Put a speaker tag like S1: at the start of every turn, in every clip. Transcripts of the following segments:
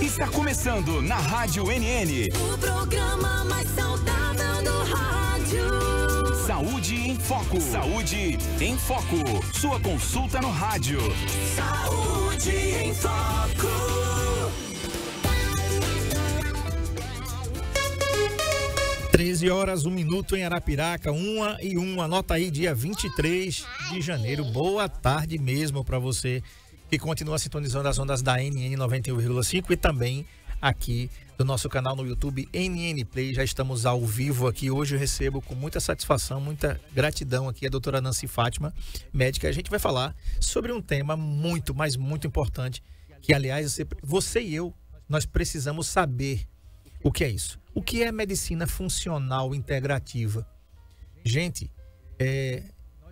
S1: Está começando na Rádio NN.
S2: O programa mais saudável do rádio.
S1: Saúde em Foco. Saúde em Foco. Sua consulta no rádio.
S2: Saúde em Foco.
S3: Treze horas, 1 minuto em Arapiraca, 1h01. Anota aí, dia 23 de janeiro. Boa tarde mesmo para você que continua sintonizando as ondas da NN 91,5 e também aqui do nosso canal no YouTube NN Play. Já estamos ao vivo aqui. Hoje eu recebo com muita satisfação, muita gratidão aqui a doutora Nancy Fátima, médica. A gente vai falar sobre um tema muito, mas muito importante, que aliás você e eu, nós precisamos saber o que é isso. O que é medicina funcional integrativa? Gente,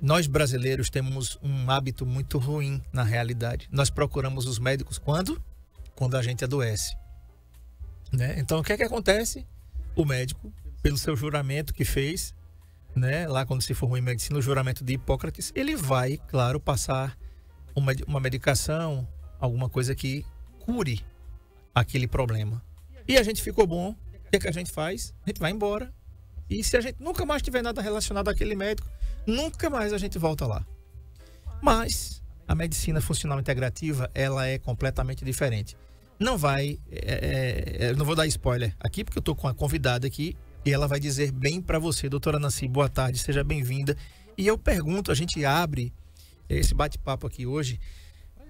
S3: nós brasileiros temos um hábito muito ruim na realidade. Nós procuramos os médicos quando? Quando a gente adoece, né? Então o que é que acontece? O médico, pelo seu juramento que fez, né, lá quando se formou em medicina, o juramento de Hipócrates, ele vai, claro, passar uma medicação, alguma coisa que cure aquele problema. E a gente ficou bom, o que é que a gente faz? A gente vai embora. E se a gente nunca mais tiver nada relacionado àquele médico, nunca mais a gente volta lá. Mas a medicina funcional integrativa, ela é completamente diferente. Não vai, eu não vou dar spoiler aqui, porque eu estou com a convidada aqui e ela vai dizer bem para você. Doutora Nancy, boa tarde, seja bem-vinda. E eu pergunto, a gente abre esse bate-papo aqui hoje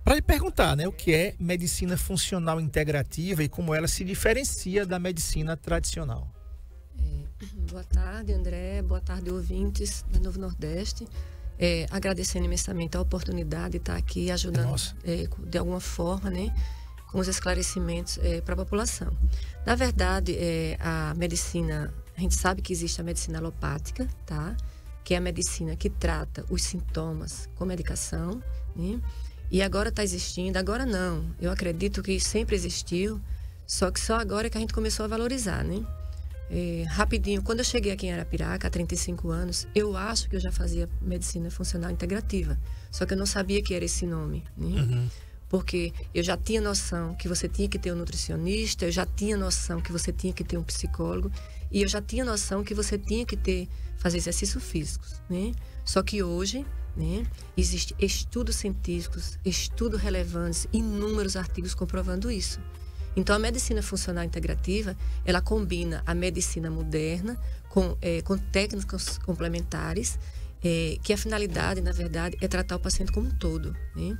S3: para lhe perguntar, né, o que é medicina funcional integrativa e como ela se diferencia da medicina tradicional.
S4: Boa tarde, André. Boa tarde, ouvintes da Novo Nordeste. Agradecendo imensamente a oportunidade de estar aqui ajudando de alguma forma, né, com os esclarecimentos para a população. Na verdade, a medicina, a gente sabe que existe a medicina alopática, tá? Que é a medicina que trata os sintomas com medicação, né? E agora está existindo, agora não. Eu acredito que sempre existiu, só que só agora é que a gente começou a valorizar, né? Rapidinho, quando eu cheguei aqui em Arapiraca há 35 anos, eu acho que eu já fazia medicina funcional integrativa, só que eu não sabia que era esse nome, né?
S3: Uhum.
S4: Porque eu já tinha noção que você tinha que ter um nutricionista, eu já tinha noção que você tinha que ter um psicólogo e eu já tinha noção que você tinha que fazer exercícios físicos, né? Só que hoje, né, existem estudos científicos, estudos relevantes, inúmeros artigos comprovando isso. Então, a medicina funcional integrativa, ela combina a medicina moderna com técnicas complementares, que a finalidade, na verdade, é tratar o paciente como um todo, né?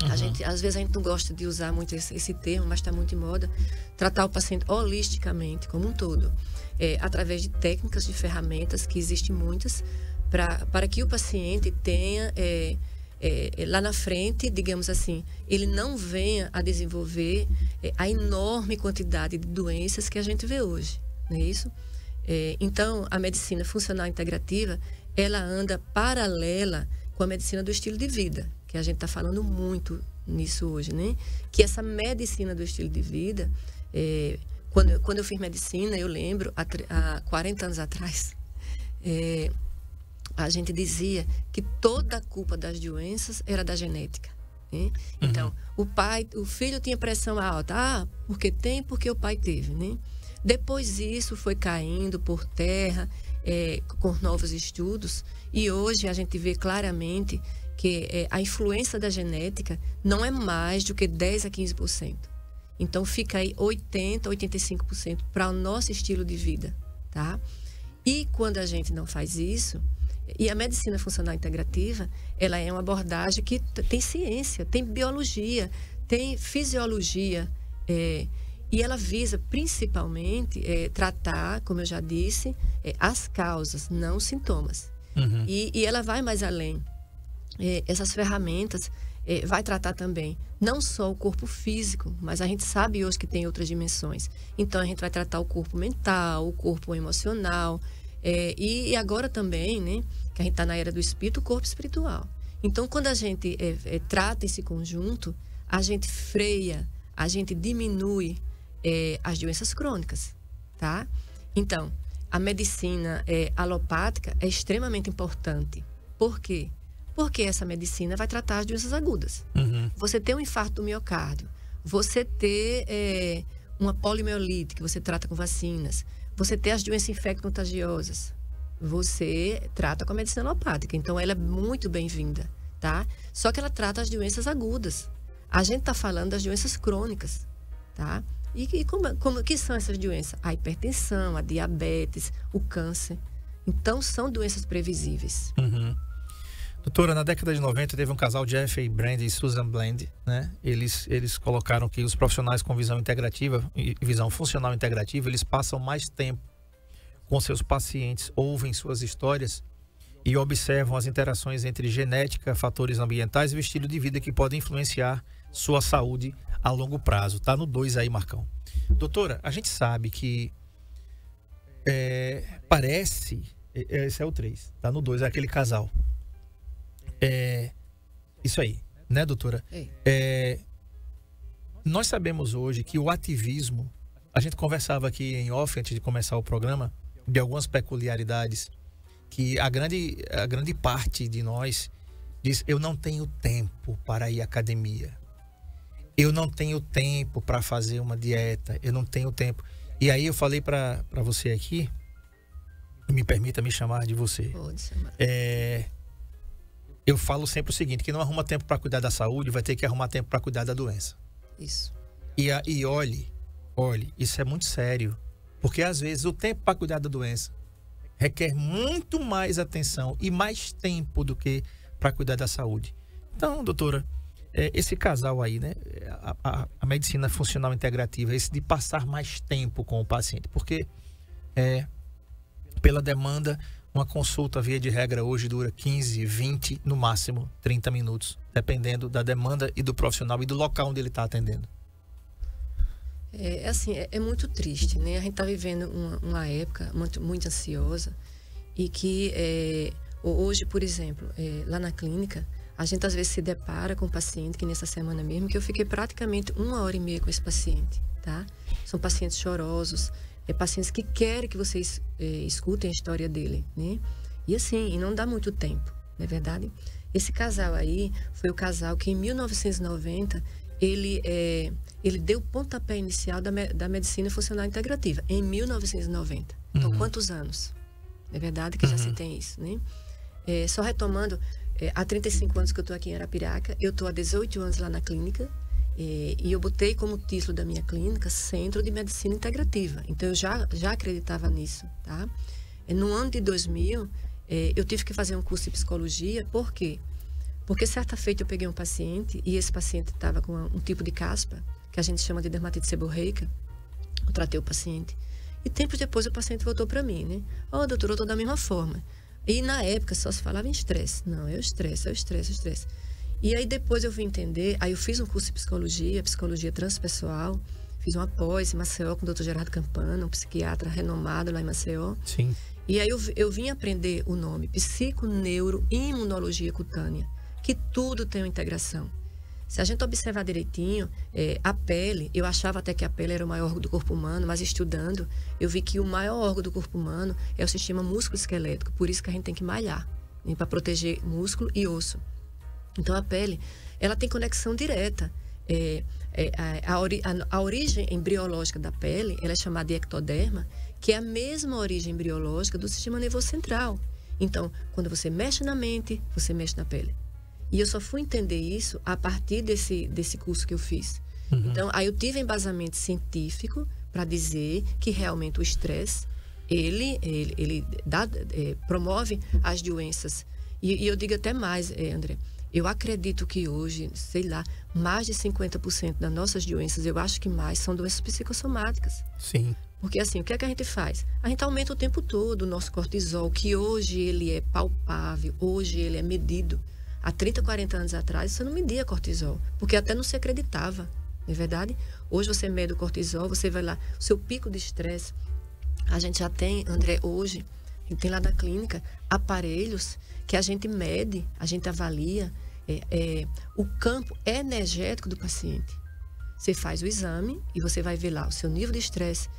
S3: Uhum.
S4: Às vezes a gente não gosta de usar muito esse termo, mas está muito em moda. Tratar o paciente holisticamente, como um todo, através de técnicas, de ferramentas, que existem muitas, para que o paciente tenha... lá na frente, digamos assim, ele não venha a desenvolver a enorme quantidade de doenças que a gente vê hoje, não é isso? Então, a medicina funcional integrativa, ela anda paralela com a medicina do estilo de vida, que a gente está falando muito nisso hoje, né? Que essa medicina do estilo de vida, quando eu fiz medicina, eu lembro, há 40 anos atrás, a gente dizia que toda a culpa das doenças era da genética, né? Então, o filho tinha pressão alta, porque o pai teve, né? Depois isso foi caindo por terra, com novos estudos, e hoje a gente vê claramente que a influência da genética não é mais do que 10 a 15%. Então, fica aí 80, 85% para o nosso estilo de vida, tá? E quando a gente não faz isso... E a medicina funcional integrativa, ela é uma abordagem que tem ciência, tem biologia, tem fisiologia, e ela visa principalmente tratar, como eu já disse, as causas, não os sintomas.
S3: Uhum.
S4: E ela vai mais além. Essas ferramentas vai tratar também não só o corpo físico, mas a gente sabe hoje que tem outras dimensões. Então, a gente vai tratar o corpo mental, o corpo emocional, e agora também, né, que a gente está na era do espírito, o corpo espiritual. Então, quando a gente trata esse conjunto, a gente freia, a gente diminui as doenças crônicas, tá? Então, a medicina alopática é extremamente importante. Por quê? Porque essa medicina vai tratar as doenças agudas.
S3: Uhum.
S4: Você tem um infarto do miocárdio, você ter uma poliomielite, que você trata com vacinas, você ter as doenças infecto-contagiosas, você trata com a medicina alopática. Então, ela é muito bem-vinda, tá? Só que ela trata as doenças agudas. A gente está falando das doenças crônicas, tá? E como que são essas doenças? A hipertensão, a diabetes, o câncer. Então, são doenças previsíveis.
S3: Uhum. Doutora, na década de 90 teve um casal, Jeffrey Brand e Susan Bland, né? Eles colocaram que os profissionais com visão integrativa e visão funcional integrativa, eles passam mais tempo com seus pacientes, ouvem suas histórias e observam as interações entre genética, fatores ambientais e o estilo de vida que podem influenciar sua saúde a longo prazo. Tá no 2 aí, Marcão. Doutora, a gente sabe que parece... Esse é o 3. Tá no 2, é aquele casal. Isso aí, né, doutora? Nós sabemos hoje que o ativismo... A gente conversava aqui em off, antes de começar o programa, de algumas peculiaridades que a grande parte de nós diz: eu não tenho tempo para ir à academia. Eu não tenho tempo para fazer uma dieta. Eu não tenho tempo. E aí eu falei para você aqui, me permita me chamar de você.
S4: Pode chamar.
S3: Eu falo sempre o seguinte: quem não arruma tempo para cuidar da saúde vai ter que arrumar tempo para cuidar da doença.
S4: Isso.
S3: E olhe, isso é muito sério. Porque às vezes o tempo para cuidar da doença requer muito mais atenção e mais tempo do que para cuidar da saúde. Então, doutora, esse casal aí, né? A medicina funcional integrativa, esse de passar mais tempo com o paciente. Porque pela demanda, uma consulta via de regra hoje dura 15, 20, no máximo 30 minutos, dependendo da demanda e do profissional e do local onde ele está atendendo.
S4: É muito triste, né? A gente está vivendo uma época muito ansiosa e que hoje, por exemplo, lá na clínica, a gente às vezes se depara com um paciente, que nessa semana mesmo, que eu fiquei praticamente 1h30 com esse paciente, tá? São pacientes chorosos, pacientes que querem que vocês escutem a história dele, né? E assim, não dá muito tempo, não é verdade? Esse casal aí foi o casal que em 1990 ele deu o pontapé inicial da medicina funcional integrativa, em 1990. Então, quantos anos? É verdade que já se tem isso, né? Só retomando, há 35 anos que eu estou aqui em Arapiraca, eu estou há 18 anos lá na clínica, e eu botei como título da minha clínica Centro de Medicina Integrativa. Então, eu já acreditava nisso, tá? No ano de 2000, eu tive que fazer um curso de psicologia. Por quê? Porque certa feita eu peguei um paciente e esse paciente estava com um tipo de caspa, que a gente chama de dermatite seborreica. Eu tratei o paciente. E tempos depois o paciente voltou para mim, né? Doutor, eu estou da mesma forma. E na época só se falava em estresse. Não, é o estresse. E aí depois eu vim entender, aí eu fiz um curso de psicologia transpessoal, fiz uma pós em Maceió com o Dr. Gerardo Campana, um psiquiatra renomado lá em Maceió.
S3: Sim.
S4: E aí eu vim aprender o nome psiconeuroimunologia cutânea, que tudo tem uma integração. Se a gente observar direitinho, a pele, eu achava até que a pele era o maior órgão do corpo humano, mas estudando, eu vi que o maior órgão do corpo humano é o sistema músculo-esquelético, por isso que a gente tem que malhar, né, para proteger músculo e osso. Então, a pele, ela tem conexão direta. A origem embriológica da pele, ela é chamada de ectoderma, que é a mesma origem embriológica do sistema nervoso central. Então, quando você mexe na mente, você mexe na pele. E eu só fui entender isso a partir desse curso que eu fiz. Então, aí eu tive embasamento científico para dizer que realmente o estresse, ele promove as doenças. E eu digo até mais, André, eu acredito que hoje, sei lá, mais de 50% das nossas doenças, eu acho que mais, são doenças psicossomáticas.
S3: Sim.
S4: Porque assim, o que é que a gente faz? A gente aumenta o tempo todo o nosso cortisol, que hoje ele é palpável, hoje ele é medido. Há 30, 40 anos atrás, você não media cortisol, porque até não se acreditava, não é verdade? Hoje você mede o cortisol, você vai lá, o seu pico de estresse. A gente já tem, André, hoje, a gente tem lá da clínica aparelhos que a gente mede, a gente avalia o campo energético do paciente. Você faz o exame e você vai ver lá o seu nível de estresse,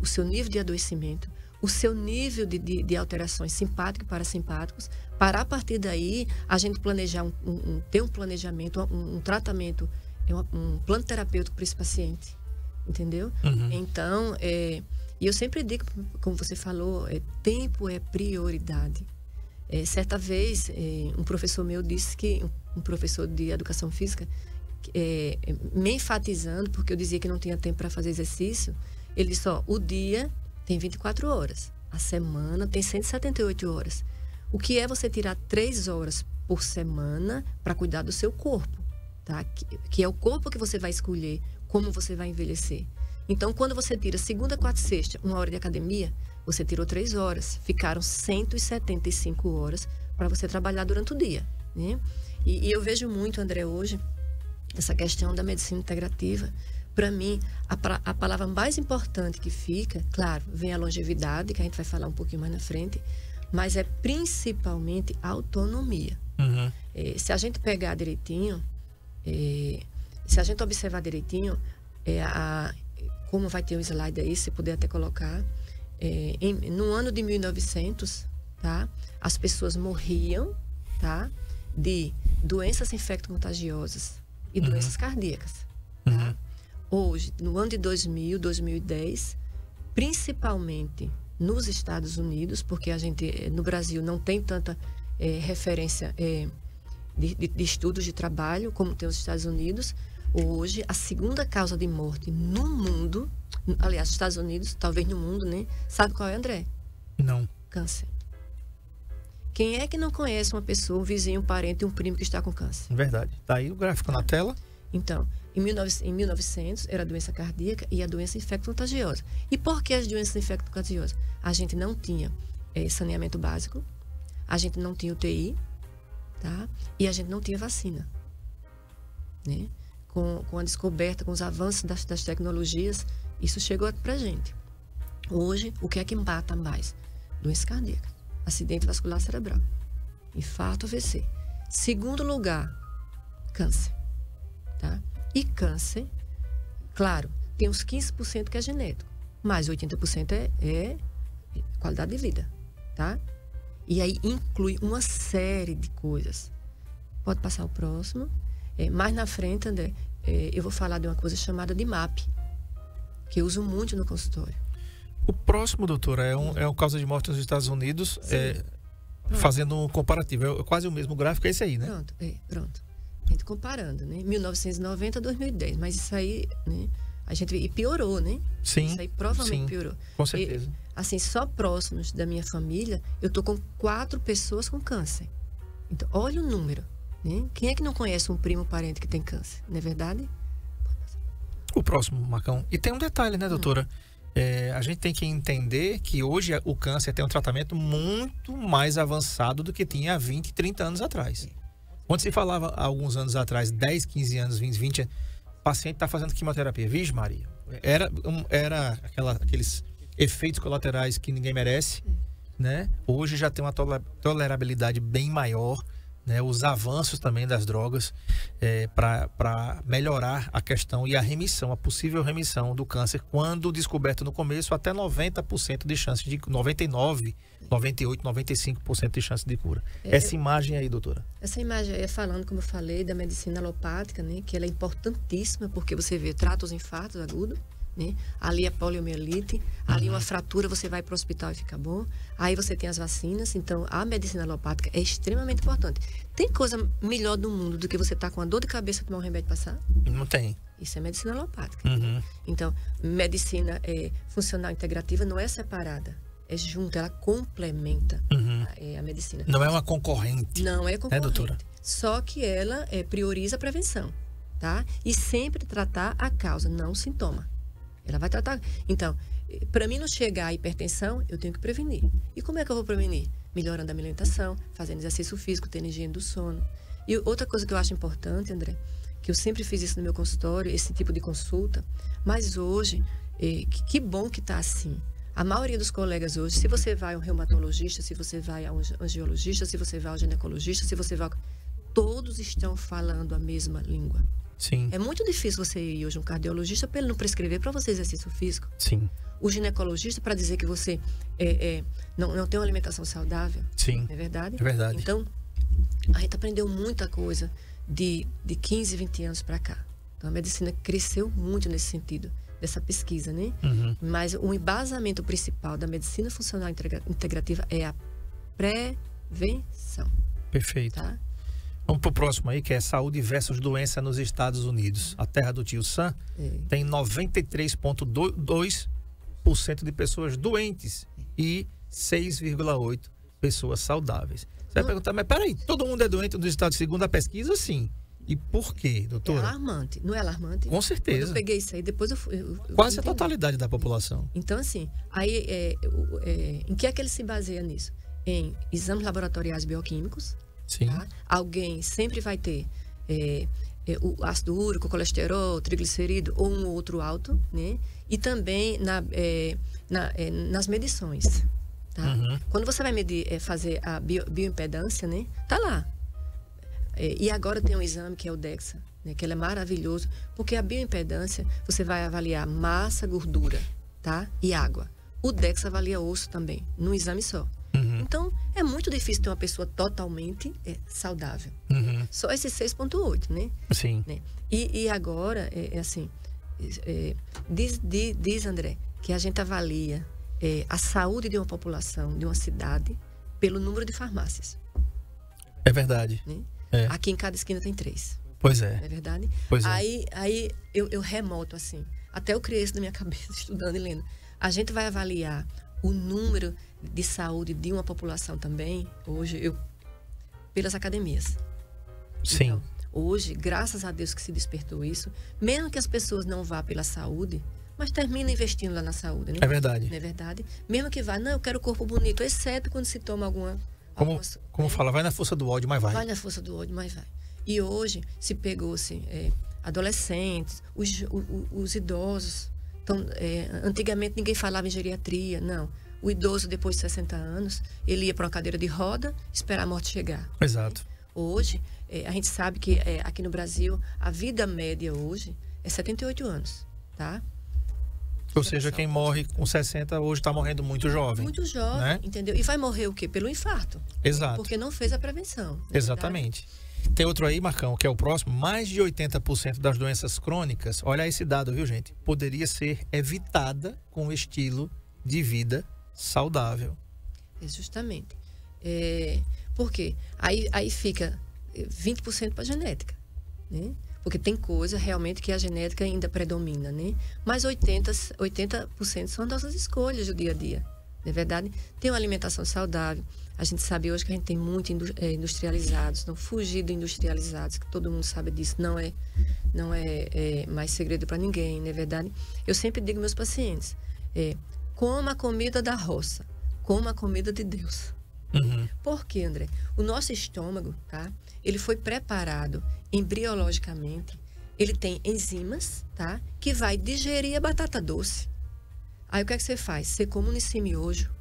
S4: o seu nível de adoecimento, o seu nível de alterações simpáticas e parasimpáticos, para a partir daí a gente planejar ter um planejamento, um tratamento um plano terapêutico para esse paciente, entendeu? Então, e eu sempre digo, como você falou, tempo é prioridade. Certa vez, um professor meu disse que, um professor de educação física, me enfatizando, porque eu dizia que não tinha tempo para fazer exercício, ele disse, o dia tem 24 horas, a semana tem 178 horas. O que é você tirar 3 horas por semana para cuidar do seu corpo, tá? Que é o corpo que você vai escolher como você vai envelhecer. Então, quando você tira segunda, quarta e sexta, 1 hora de academia, você tirou 3 horas. Ficaram 175 horas para você trabalhar durante o dia, né? E eu vejo muito, André, hoje, essa questão da medicina integrativa. Para mim, a palavra mais importante que fica, claro, vem a longevidade, que a gente vai falar um pouquinho mais na frente, mas é principalmente a autonomia. Se a gente pegar direitinho, se a gente observar direitinho, como vai ter um slide aí, se puder até colocar, no ano de 1900, tá, as pessoas morriam, tá, de doenças infecto-contagiosas e doenças cardíacas. Tá? Hoje, no ano de 2000, 2010, principalmente nos Estados Unidos, porque a gente, no Brasil, não tem tanta referência de estudos de trabalho como tem os Estados Unidos. Hoje, a segunda causa de morte no mundo, aliás, nos Estados Unidos, talvez no mundo, né? Sabe qual é, André?
S3: Não.
S4: Câncer. Quem é que não conhece uma pessoa, um vizinho, um parente, um primo que está com câncer?
S3: Verdade. Tá aí o gráfico na tela.
S4: Então, em 1900 era a doença cardíaca e a doença infecto-contagiosa. E por que as doenças infecto-contagiosas? A gente não tinha saneamento básico, a gente não tinha UTI, tá? E a gente não tinha vacina, né? Com a descoberta, com os avanços das tecnologias, isso chegou pra gente. Hoje, o que é que mata mais? Doença cardíaca, acidente vascular cerebral, infarto, AVC. Segundo lugar, câncer, tá? E câncer, claro, tem uns 15% que é genético, mas 80% é qualidade de vida, tá? E aí inclui uma série de coisas. Pode passar o próximo. Mais na frente, André, eu vou falar de uma coisa chamada de MAP, que eu uso muito no consultório.
S3: O próximo, doutora, é um causa de morte nos Estados Unidos, fazendo um comparativo. É quase o mesmo gráfico, é esse aí, né?
S4: Pronto. A gente comparando, né? 1990 a 2010. Mas isso aí, né? E piorou, né?
S3: Sim.
S4: Isso aí provavelmente piorou.
S3: Com certeza.
S4: Assim, só próximos da minha família, eu tô com 4 pessoas com câncer. Então, olha o número. Né? Quem é que não conhece um primo parente que tem câncer? Não é verdade?
S3: O próximo, Marcão. E tem um detalhe, né, doutora? A gente tem que entender que hoje o câncer tem um tratamento muito mais avançado do que tinha há 20, 30 anos atrás. Quando se falava há alguns anos atrás, 10, 15 anos, 20, o paciente está fazendo quimioterapia. Vixe, Maria. Era aqueles efeitos colaterais que ninguém merece, né? Hoje já tem uma tolerabilidade bem maior, né? Os avanços também das drogas para melhorar a questão e a possível remissão do câncer, quando descoberto no começo, até 90% de chance de 99%, 98%, 95% de chance de cura. Essa imagem aí, doutora. Essa
S4: imagem aí, falando, como eu falei, da medicina alopática, né? Que ela é importantíssima, porque você trata os infartos agudos, né? Ali é poliomielite, ali uma fratura, você vai para o hospital e fica bom. Aí você tem as vacinas. Então a medicina alopática é extremamente importante. Tem coisa melhor do mundo do que você estar com uma dor de cabeça e tomar um remédio e passar?
S3: Não tem.
S4: Isso é medicina alopática. Então, medicina funcional integrativa não é separada, é junto, ela complementa a medicina.
S3: Não é uma concorrente.
S4: Não é concorrente.
S3: Doutora?
S4: Só que ela prioriza a prevenção, tá? E sempre tratar a causa, não o sintoma. Ela vai tratar. Então, para mim não chegar à hipertensão, eu tenho que prevenir. E como é que eu vou prevenir? Melhorando a minha alimentação, fazendo exercício físico, tendo higiene do sono. E outra coisa que eu acho importante, André, que eu sempre fiz isso no meu consultório, esse tipo de consulta, mas hoje, que bom que está assim. A maioria dos colegas hoje, se você vai a um reumatologista, se você vai a um angiologista, se você vai ao ginecologista, se você vai... Todos estão falando a mesma língua.
S3: Sim.
S4: É muito difícil você ir hoje a um cardiologista para ele não prescrever para você exercício físico.
S3: Sim.
S4: O ginecologista para dizer que você não tem uma alimentação saudável.
S3: Sim.
S4: É verdade?
S3: É verdade.
S4: Então, a gente aprendeu muita coisa de 15, 20 anos para cá. Então, a medicina cresceu muito nesse sentido, dessa pesquisa, né? Mas o embasamento principal da medicina funcional integrativa é a prevenção.
S3: Perfeito.
S4: Tá?
S3: Vamos pro próximo aí, que é saúde versus doença nos Estados Unidos. A terra do tio Sam tem 93,2% de pessoas doentes e 6,8% pessoas saudáveis. Você vai perguntar, mas peraí, todo mundo é doente nos Estados Unidos, segundo a pesquisa? Sim. E por quê,
S4: É
S3: doutora?
S4: alarmante, não é alarmante?
S3: Com certeza.
S4: Quando eu peguei isso aí, depois eu
S3: Quase a
S4: entendi.
S3: totalidade da população.
S4: Então, assim, aí, em que é que ele se baseia nisso? Em exames laboratoriais bioquímicos.
S3: Sim.
S4: Tá? Alguém sempre vai ter o ácido úrico, colesterol, triglicerídeo ou um outro alto, né? E também nas medições. Tá? Quando você vai medir, fazer a bioimpedância, né? Tá lá. E agora tem um exame que é o DEXA, né? Que ele é maravilhoso, porque a bioimpedância você vai avaliar massa, gordura, tá? E água. O DEXA avalia osso também, num exame só. Então, é muito difícil ter uma pessoa totalmente saudável. Só esse 6,8, né?
S3: Sim.
S4: Né? E agora, assim, diz André, que a gente avalia a saúde de uma população, de uma cidade, pelo número de farmácias.
S3: É verdade.
S4: Né?
S3: É.
S4: Aqui em cada esquina tem 3.
S3: Pois
S4: Não
S3: é.
S4: é verdade?
S3: Pois é.
S4: Aí eu remoto, assim, até eu criei isso na minha cabeça, estudando e lendo. A gente vai avaliar o número de saúde de uma população também, hoje, pelas academias.
S3: Sim.
S4: Então, hoje, graças a Deus que se despertou isso, mesmo que as pessoas não vá pela saúde, mas termina investindo lá na saúde, né?
S3: É verdade.
S4: Não é verdade? Mesmo que vá, não, eu quero corpo bonito, exceto quando se toma
S3: Como fala, vai na força do ódio, mas vai.
S4: Vai na força do ódio, mas vai. E hoje se pegou-se adolescentes, os idosos. Então, antigamente ninguém falava em geriatria, não. O idoso, depois de 60 anos, ele ia para uma cadeira de roda, esperar a morte chegar.
S3: Exato.
S4: Hoje, a gente sabe que aqui no Brasil, a vida média hoje é 78 anos, tá?
S3: Ou seja, quem morre com 60 hoje está morrendo muito jovem.
S4: Muito jovem,
S3: né?
S4: entendeu? E vai morrer o quê? Pelo infarto.
S3: Exato.
S4: Porque não fez a prevenção. não é
S3: Exatamente. Tem outro aí, Marcão, que é o próximo. Mais de 80% das doenças crônicas, olha esse dado, viu, gente? Poderia ser evitada com um estilo de vida saudável.
S4: Justamente. Por quê? Aí fica 20% para a genética, né? Porque tem coisa realmente que a genética ainda predomina, né? Mas 80% são as nossas escolhas do dia a dia, não é verdade? Tem uma alimentação saudável. A gente sabe hoje que a gente tem muito industrializados, não fugir do industrializados, que todo mundo sabe disso, não é mais segredo para ninguém, não é verdade? Eu sempre digo aos meus pacientes, coma a comida da roça, coma a comida de Deus. Por quê, André? O nosso estômago, tá? Ele foi preparado embriologicamente, ele tem enzimas, tá? Que vai digerir a batata doce. Aí o que é que você faz? Você come nesse miojo.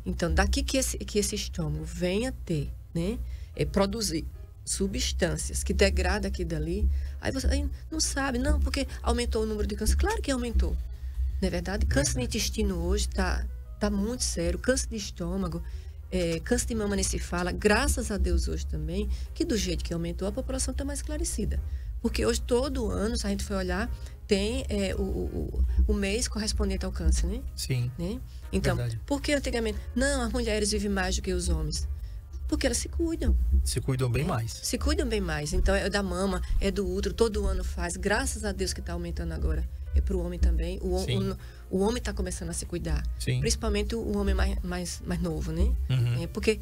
S4: Então, daqui que esse estômago venha ter, né? Produzir substâncias que degradam aqui dali, aí você não sabe, não, porque aumentou o número de câncer. Claro que aumentou, não é verdade? Câncer no intestino hoje tá muito sério, câncer de estômago, câncer de mama nem se fala, graças a Deus hoje também, que do jeito que aumentou, a população está mais esclarecida. Porque hoje, todo ano, se a gente for olhar, tem o mês correspondente ao câncer, né?
S3: Sim.
S4: Né? Então,
S3: Verdade.
S4: por que antigamente? Não, as mulheres vivem mais do que os homens. Porque elas se cuidam.
S3: Se cuidam bem mais.
S4: Se cuidam bem mais. Então, é da mama, é do útero, todo ano faz. Graças a Deus que está aumentando agora. É para o homem também. O homem está começando a se cuidar.
S3: Sim.
S4: Principalmente o homem mais novo, né? Por quê?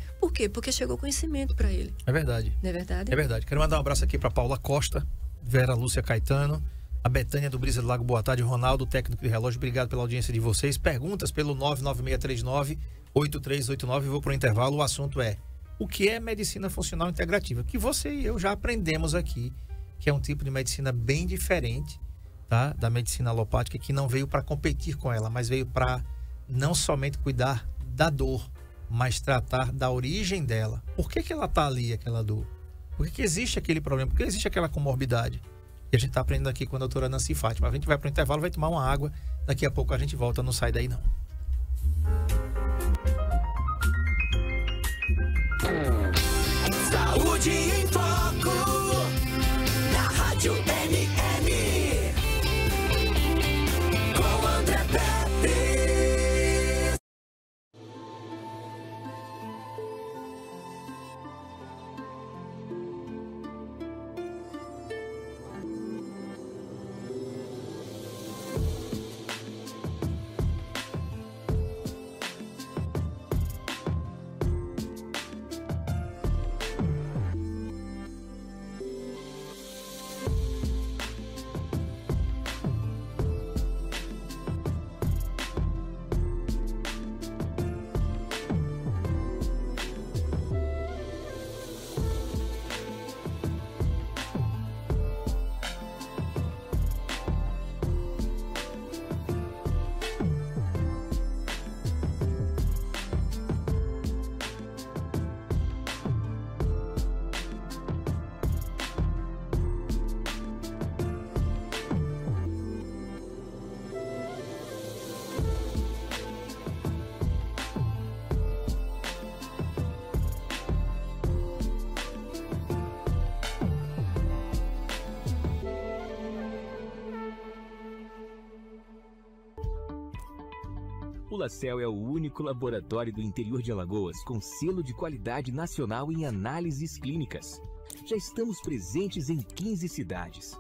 S4: Porque chegou conhecimento para ele.
S3: É verdade.
S4: Não é verdade?
S3: É verdade. Quero mandar um abraço aqui para Paula Costa, Vera Lúcia Caetano, a Betânia do Brisa do Lago, boa tarde, Ronaldo, técnico de relógio, obrigado pela audiência de vocês. Perguntas pelo 99639-8389. Vou para o intervalo. O assunto é: o que é medicina funcional integrativa? Que você e eu já aprendemos aqui, que é um tipo de medicina bem diferente, tá? Da medicina alopática, que não veio para competir com ela, mas veio para não somente cuidar da dor, mas tratar da origem dela. Por que ela está ali, aquela dor? Por que existe aquele problema? Por que existe aquela comorbidade? E a gente está aprendendo aqui com a doutora Nancy Fátima. A gente vai para o intervalo, vai tomar uma água. Daqui a pouco a gente volta, não sai daí não.
S2: Saúde em Foco, na
S5: O LaCell é o único laboratório do interior de Alagoas com selo de qualidade nacional em análises clínicas. Já estamos presentes em 15 cidades.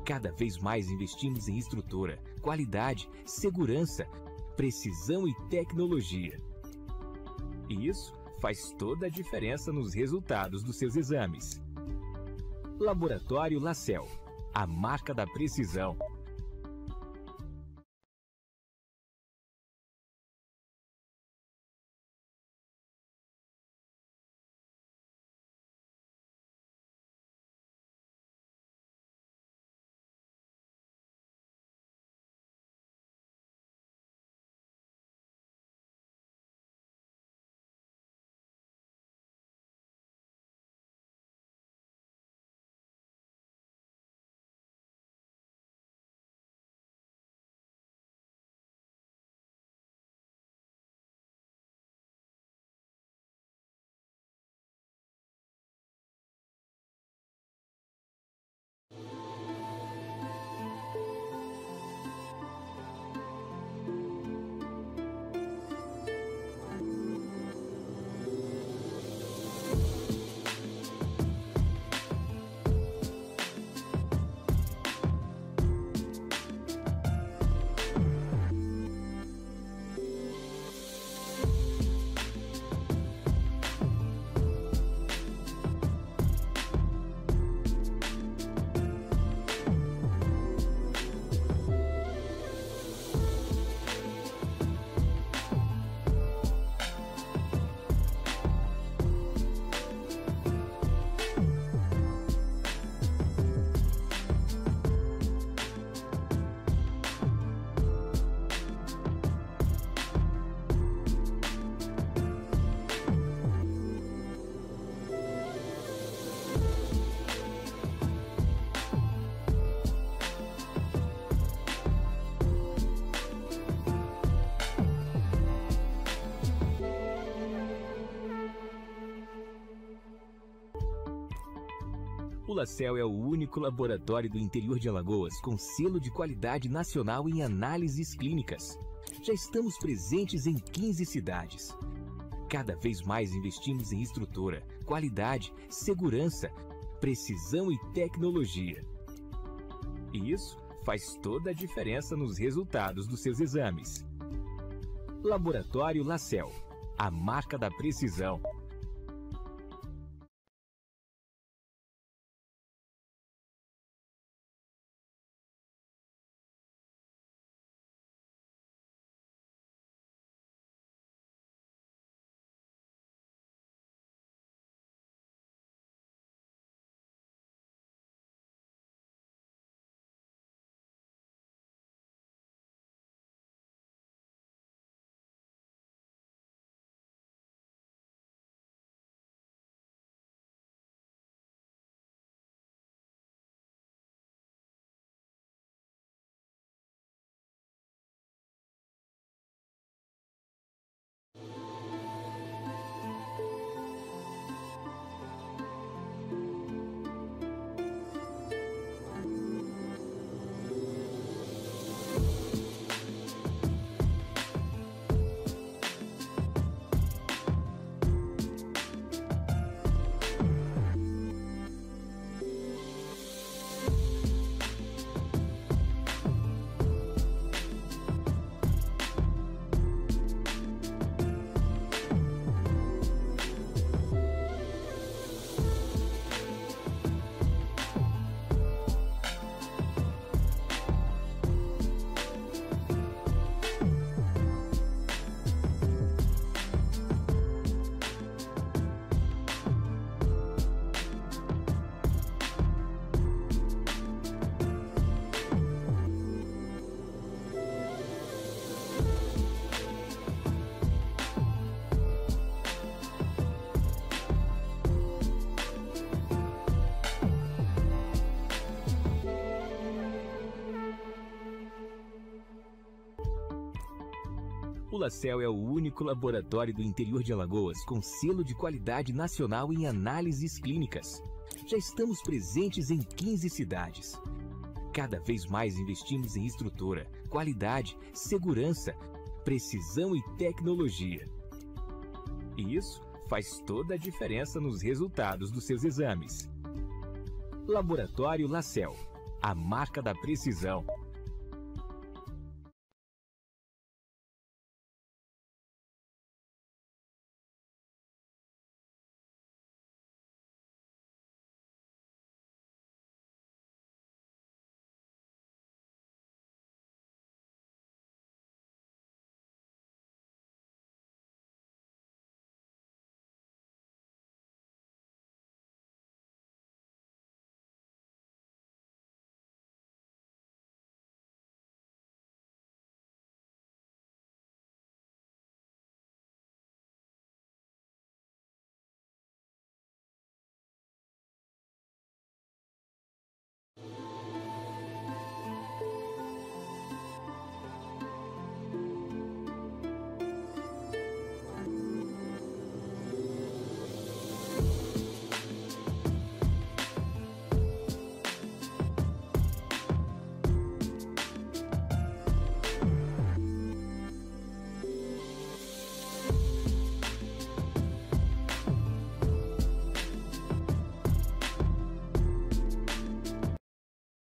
S5: Cada vez mais investimos em estrutura, qualidade, segurança, precisão e tecnologia. E isso faz toda a diferença nos resultados dos seus exames. Laboratório LaCell, a marca da precisão. O LaCell é o único laboratório do interior de Alagoas com selo de qualidade nacional em análises clínicas. Já estamos presentes em 15 cidades. Cada vez mais investimos em estrutura, qualidade, segurança, precisão e tecnologia. E isso faz toda a diferença nos resultados dos seus exames. Laboratório LaCell, a marca da precisão. O LaCell é o único laboratório do interior de Alagoas com selo de qualidade nacional em análises clínicas. Já estamos presentes em 15 cidades. Cada vez mais investimos em estrutura, qualidade, segurança, precisão e tecnologia. E isso faz toda a diferença nos resultados dos seus exames. Laboratório Lacel, a marca da precisão.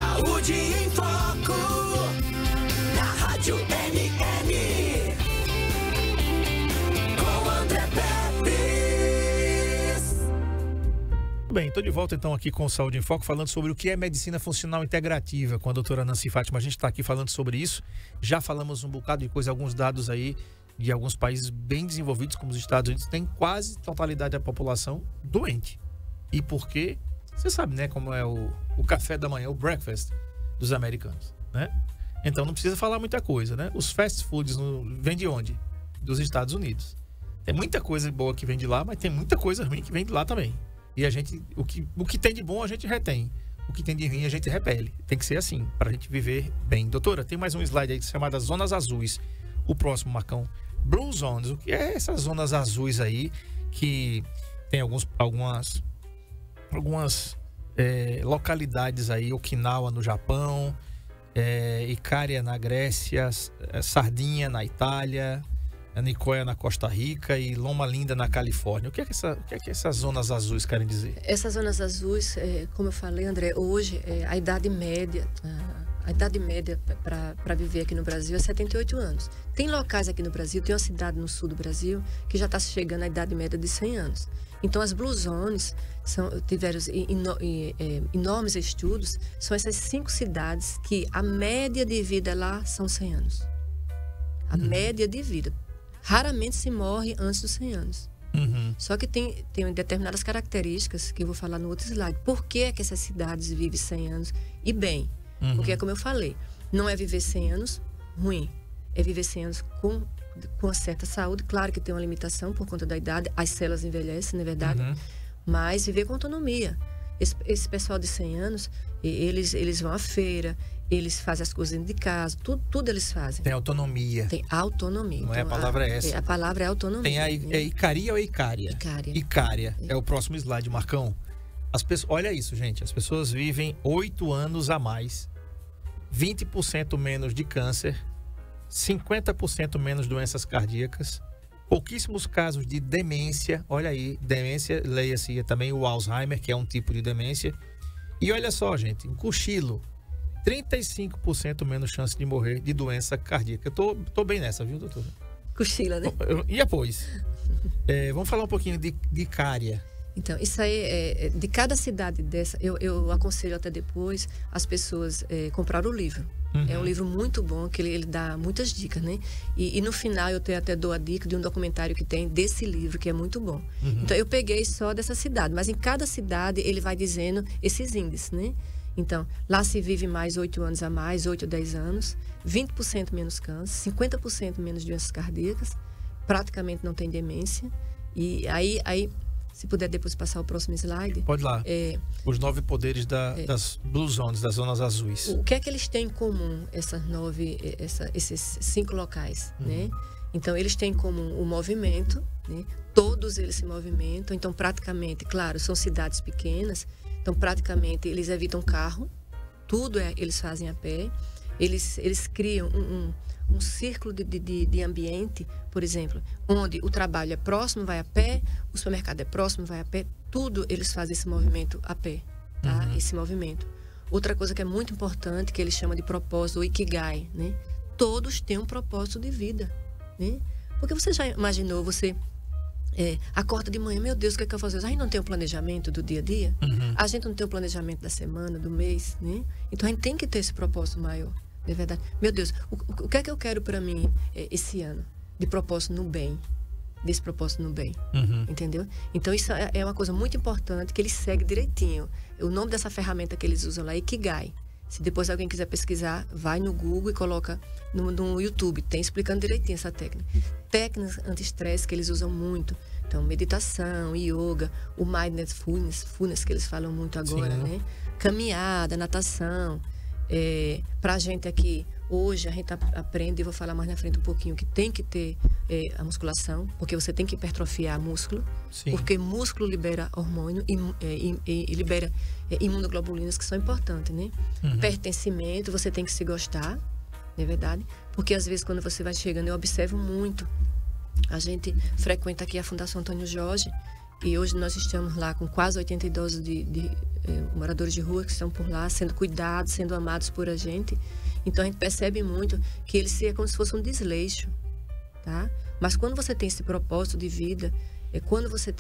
S2: Saúde em Foco, na Rádio MM, com André Pepes.
S3: Bem, estou de volta então aqui com o Saúde em Foco, falando sobre o que é medicina funcional integrativa com a doutora Nancy Fátima. A gente está aqui falando sobre isso, já falamos um bocado de coisa, alguns dados aí de alguns países bem desenvolvidos, como os Estados Unidos, tem quase totalidade da população doente. E por quê? Você sabe, né, como é o café da manhã, o breakfast dos americanos, né? Então não precisa falar muita coisa, né? Os fast foods vêm de onde? Dos Estados Unidos. Tem muita coisa boa que vem de lá, mas tem muita coisa ruim que vem de lá também. E a gente, o que tem de bom a gente retém. O que tem de ruim a gente repele. Tem que ser assim, para a gente viver bem. Doutora, tem mais um slide aí chamado Zonas Azuis. O próximo, Marcão. Blue Zones. O que é essas zonas azuis aí que tem algumas localidades aí, Okinawa no Japão, Icária na Grécia, Sardinha na Itália, Nicoya na Costa Rica e Loma Linda na Califórnia. O que é que essas zonas azuis querem dizer?
S4: Essas zonas azuis, como eu falei, André, hoje a idade média para viver aqui no Brasil é 78 anos. Tem locais aqui no Brasil, tem uma cidade no sul do Brasil que já está chegando à idade média de 100 anos. Então, as Blue Zones tiveram enormes estudos, são essas 5 cidades que a média de vida lá são 100 anos. A média de vida. Raramente se morre antes dos 100 anos. Só que tem determinadas características que eu vou falar no outro slide. Por que é que essas cidades vivem 100 anos e bem? Porque é como eu falei, não é viver 100 anos ruim, é viver 100 anos com uma certa saúde. Claro que tem uma limitação por conta da idade, as células envelhecem, não é verdade? Mas viver com autonomia. Esse pessoal de 100 anos, eles vão à feira, eles fazem as coisas dentro de casa, tudo eles fazem.
S3: Tem autonomia.
S4: Tem autonomia.
S3: Não
S4: então,
S3: é a palavra essa.
S4: A palavra é autonomia.
S3: Tem a Icaria ou Icária? Icária. É o próximo slide, Marcão. Olha isso, gente. As pessoas vivem 8 anos a mais, 20% menos de câncer, 50% menos doenças cardíacas, pouquíssimos casos de demência. Olha aí, demência, leia-se também o Alzheimer, que é um tipo de demência. E olha só, gente, um cochilo, 35% menos chance de morrer de doença cardíaca. Eu tô bem nessa, viu, doutora?
S4: Cochila, né?
S3: E depois? Vamos falar um pouquinho de Icária.
S4: Então, isso aí, de cada cidade dessa, eu aconselho até depois as pessoas comprar o livro. É um livro muito bom, que ele dá muitas dicas, né? E no final eu até dou a dica de um documentário que tem desse livro, que é muito bom. Então, eu peguei só dessa cidade, mas em cada cidade ele vai dizendo esses índices, né? Então, lá se vive mais 8 anos a mais, 8 a 10 anos, 20% menos câncer, 50% menos doenças cardíacas, praticamente não tem demência. E aí se puder depois passar o próximo slide.
S3: Pode lá. Os 9 poderes das Blue Zones, das zonas azuis.
S4: O que é que eles têm em comum, esses 5 locais, né? Então, eles têm em comum o movimento, né? Todos eles se movimentam. Então, praticamente, claro, são cidades pequenas. Então, praticamente, eles evitam carro. Tudo eles fazem a pé. Eles criam um círculo de ambiente, por exemplo, onde o trabalho é próximo, vai a pé, o supermercado é próximo, vai a pé, tudo eles fazem esse movimento a pé, tá? Esse movimento. Outra coisa que é muito importante, que eles chamam de propósito, o Ikigai, né? Todos têm um propósito de vida, né? Porque você já imaginou, você acorda de manhã, meu Deus, o que é que eu vou fazer? A gente não tem um planejamento do dia a dia? A gente não tem um planejamento da semana, do mês, né? Então a gente tem que ter esse propósito maior, não é verdade? Meu Deus, o que é que eu quero para mim esse ano? De propósito no bem. Desse propósito no bem, entendeu? Então isso é uma coisa muito importante que eles seguem direitinho. O nome dessa ferramenta que eles usam lá é Ikigai. Se depois alguém quiser pesquisar, vai no Google e coloca no YouTube, tem explicando direitinho essa técnica. Técnicas anti-estresse que eles usam muito. Então, meditação, yoga, o mindfulness que eles falam muito agora, né? Caminhada, natação. Pra gente aqui, hoje a gente aprende, e vou falar mais na frente um pouquinho, que tem que ter a musculação, porque você tem que hipertrofiar músculo. Sim. Porque músculo libera hormônio e libera imunoglobulinas que são importantes, né? Pertencimento, você tem que se gostar, não é verdade? Porque às vezes quando você vai chegando, eu observo muito, a gente frequenta aqui a Fundação Antônio Jorge, e hoje nós estamos lá com quase 80 idosos de moradores de rua que estão por lá, sendo cuidados, sendo amados por a gente. Então a gente percebe muito que eles é como se fosse um desleixo, tá? Mas quando você tem esse propósito de vida, quando você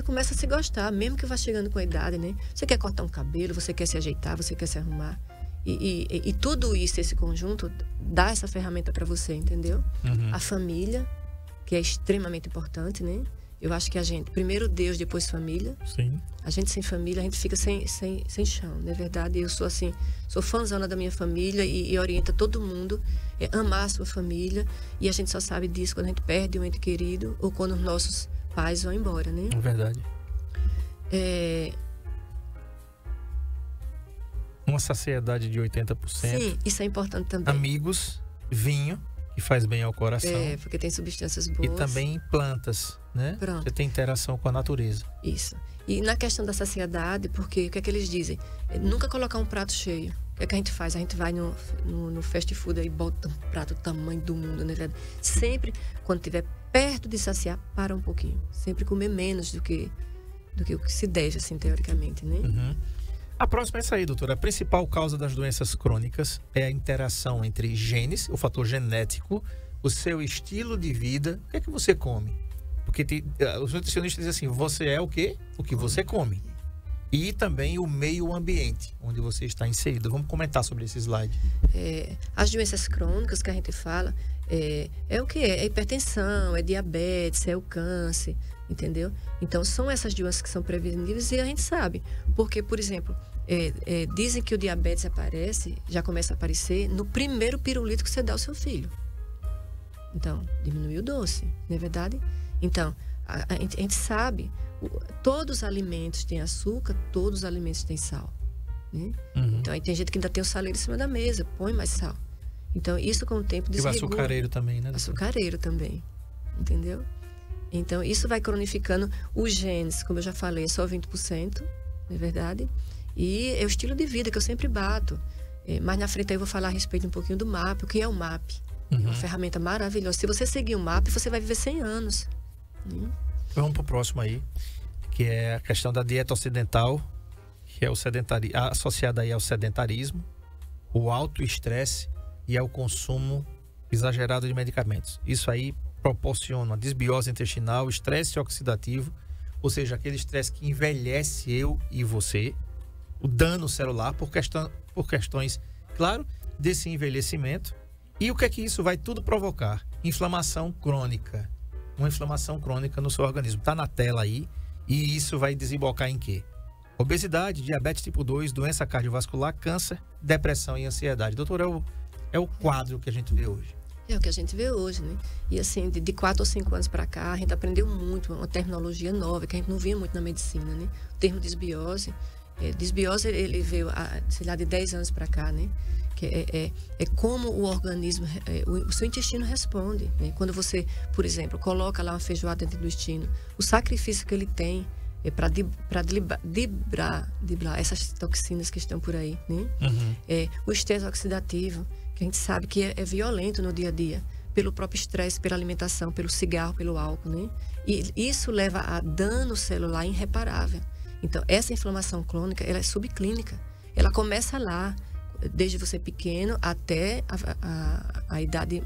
S4: começa a se gostar, mesmo que vá chegando com a idade, né? Você quer cortar um cabelo, você quer se ajeitar, você quer se arrumar. E tudo isso, esse conjunto, dá essa ferramenta para você, entendeu? A família, que é extremamente importante, né? Eu acho que a gente, primeiro Deus, depois família. Sim. A gente sem família, a gente fica sem chão, não é verdade? Eu sou assim, sou fãzona da minha família e orienta todo mundo a amar a sua família. E a gente só sabe disso quando a gente perde um ente querido ou quando os nossos pais vão embora, né?
S3: É verdade. Uma saciedade de 80%.
S4: Sim, isso é importante também.
S3: Amigos, vinho, que faz bem ao coração.
S4: Porque tem substâncias boas.
S3: E também plantas, né? Pronto. Você tem interação com a natureza.
S4: Isso. E na questão da saciedade, porque o que é que eles dizem? Nunca colocar um prato cheio. O que é que a gente faz? A gente vai no fast food e bota um prato do tamanho do mundo, né? Sempre, quando estiver perto de saciar, para um pouquinho. Sempre comer menos do que o que se deve, assim, teoricamente, né?
S3: A próxima é essa aí, doutora. A principal causa das doenças crônicas é a interação entre genes, o fator genético, o seu estilo de vida. O que é que você come? Porque os nutricionistas dizem assim, você é o quê? O que você come. E também o meio ambiente, onde você está inserido. Vamos comentar sobre esse slide.
S4: As doenças crônicas que a gente fala, é o que? É hipertensão, é diabetes, é o câncer, entendeu? Então, são essas doenças que são preveníveis e a gente sabe. Porque, por exemplo, dizem que o diabetes já começa a aparecer no primeiro pirulito que você dá ao seu filho. Então, diminui o doce, não é verdade? Então, a gente sabe, todos os alimentos têm açúcar, todos os alimentos têm sal, né? Então, aí tem gente que ainda tem o saleiro em cima da mesa, põe mais sal. Então, isso com o tempo desregula.
S3: E o açucareiro também, né?
S4: Açucareiro também, entendeu? Então, isso vai cronificando os genes, como eu já falei, é só 20%, não é verdade? E é o estilo de vida que eu sempre bato. Mais na frente aí eu vou falar a respeito um pouquinho do MAP. O que é o MAP? É uma ferramenta maravilhosa. Se você seguir o MAP, você vai viver 100 anos.
S3: Vamos para o próximo aí, que é a questão da dieta ocidental, que é associada aí ao sedentarismo, o alto estresse e ao consumo exagerado de medicamentos. Isso aí proporciona uma desbiose intestinal, estresse oxidativo, ou seja, aquele estresse que envelhece eu e você, o dano celular por questões, claro, desse envelhecimento. E o que é que isso vai tudo provocar? Inflamação crônica. Uma inflamação crônica no seu organismo. Está na tela aí. E isso vai desembocar em quê? Obesidade, diabetes tipo 2, doença cardiovascular, câncer, depressão e ansiedade. Doutor, é o quadro que a gente vê hoje.
S4: É o que a gente vê hoje, né? E assim, de 4 ou 5 anos para cá, a gente aprendeu muito, uma terminologia nova, que a gente não via muito na medicina, né? O termo desbiose. Desbiose, ele veio, sei lá, de 10 anos para cá, né? Que é como o organismo, o seu intestino responde, né? Quando você, por exemplo, coloca lá uma feijoada dentro do intestino, o sacrifício que ele tem para driblar essas toxinas que estão por aí, né? O estresse oxidativo, que a gente sabe que é violento no dia a dia, pelo próprio estresse, pela alimentação, pelo cigarro, pelo álcool, né? E isso leva a dano celular irreparável. Então, essa inflamação crônica, ela é subclínica. Ela começa lá, desde você pequeno até a idade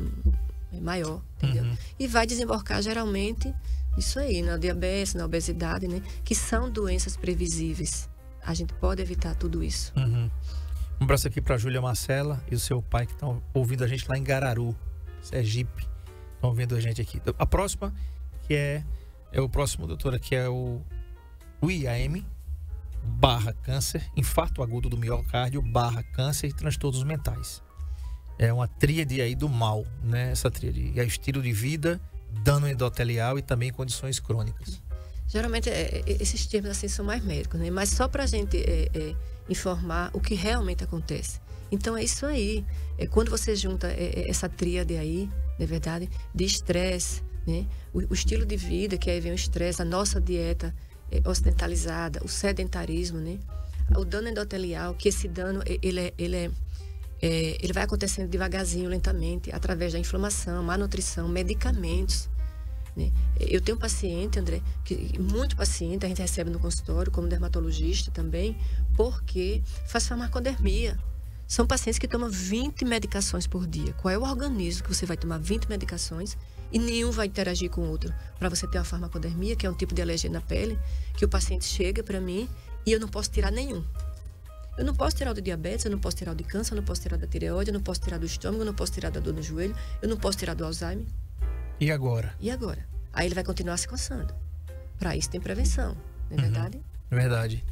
S4: maior, entendeu? E vai desembocar, geralmente, isso aí, na diabetes, na obesidade, né? Que são doenças previsíveis. A gente pode evitar tudo isso.
S3: Um abraço aqui para a Júlia Marcela e o seu pai que estão ouvindo a gente lá em Gararu, Sergipe. Estão ouvindo a gente aqui. A próxima, que é o próximo, doutora, que é o IAM / câncer, infarto agudo do miocárdio / câncer e transtornos mentais. É uma tríade aí do mal, né? Essa tríade. É estilo de vida, dano endotelial e também condições crônicas.
S4: Geralmente, esses termos assim são mais médicos, né? Mas só para a gente informar o que realmente acontece. Então, é isso aí. Quando você junta essa tríade aí, na verdade, de estresse, né? O estilo de vida, que aí vem o estresse, a nossa dieta ocidentalizada, o sedentarismo, né? O dano endotelial, que esse dano, ele vai acontecendo devagarzinho, lentamente, através da inflamação, má nutrição, medicamentos. Eu tenho um paciente, André, muito paciente, a gente recebe no consultório, como dermatologista também, porque faz farmacodermia. São pacientes que tomam 20 medicações por dia. Qual é o organismo que você vai tomar 20 medicações e nenhum vai interagir com o outro? Para você ter uma farmacodermia, que é um tipo de alergia na pele, que o paciente chega para mim e eu não posso tirar nenhum. Eu não posso tirar o de diabetes, eu não posso tirar o de câncer, eu não posso tirar da tireoide, eu não posso tirar do estômago, eu não posso tirar da dor no joelho, eu não posso tirar do Alzheimer.
S3: E agora?
S4: E agora? Aí ele vai continuar se coçando. Para isso tem prevenção, não é verdade?
S3: É verdade.